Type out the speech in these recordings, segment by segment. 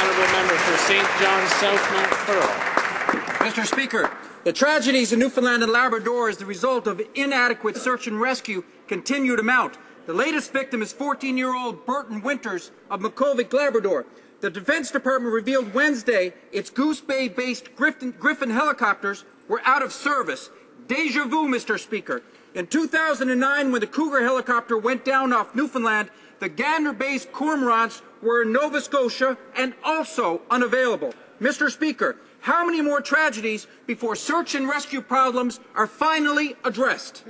honourable member for St. John's South-Mountp Pearl. Mr. Speaker, the tragedies in Newfoundland and Labrador as the result of inadequate search and rescue continue to mount. The latest victim is 14-year-old Burton Winters of Makkovik Labrador. The Defence Department revealed Wednesday its Goose Bay-based Griffin helicopters were out of service. Deja vu, Mr. Speaker. In 2009, when the Cougar helicopter went down off Newfoundland, the Gander-based Cormorants were in Nova Scotia and also unavailable. Mr. Speaker, how many more tragedies before search and rescue problems are finally addressed?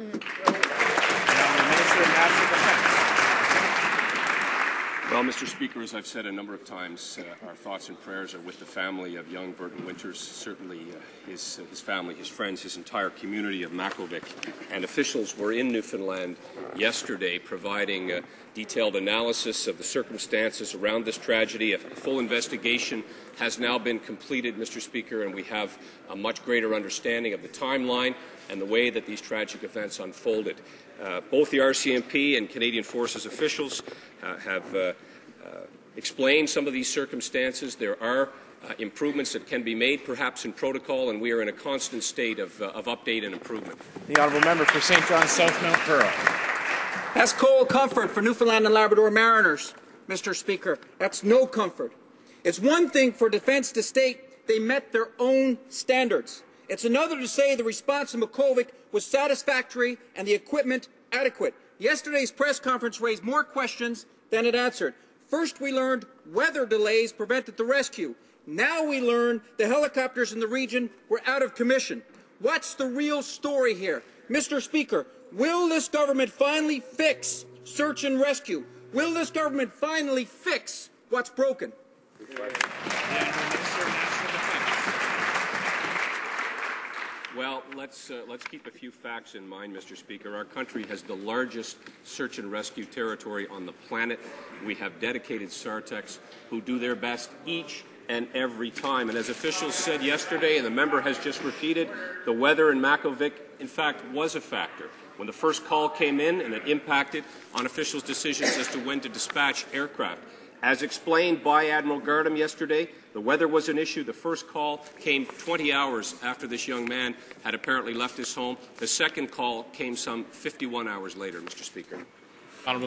Well, Mr. Speaker, as I've said a number of times, our thoughts and prayers are with the family of young Burton Winters, certainly his family, his friends, his entire community of Makkovik. And officials were in Newfoundland yesterday providing a detailed analysis of the circumstances around this tragedy. A full investigation has now been completed, Mr. Speaker, and we have a much greater understanding of the timeline and the way that these tragic events unfolded. Both the RCMP and Canadian Forces officials have explained some of these circumstances. There are improvements that can be made, perhaps in protocol, and we are in a constant state of update and improvement. The honourable member for St. John's South-Mountp Pearl. That's cold comfort for Newfoundland and Labrador mariners, Mr. Speaker. That's no comfort. It's one thing for defence to state they met their own standards. It's another to say the response in Makkovik was satisfactory and the equipment adequate. Yesterday's press conference raised more questions than it answered. First, we learned weather delays prevented the rescue. Now we learn the helicopters in the region were out of commission. What's the real story here? Mr. Speaker, will this government finally fix search and rescue? Will this government finally fix what's broken? Well, let's keep a few facts in mind, Mr. Speaker. Our country has the largest search and rescue territory on the planet. We have dedicated SARTECs who do their best each and every time. And as officials said yesterday, and the member has just repeated, the weather in Makkovik, in fact, was a factor. When the first call came in, and it impacted on officials' decisions as to when to dispatch aircraft. As explained by Admiral Gardam yesterday, the weather was an issue. The first call came 20 hours after this young man had apparently left his home. The second call came some 51 hours later, Mr. Speaker.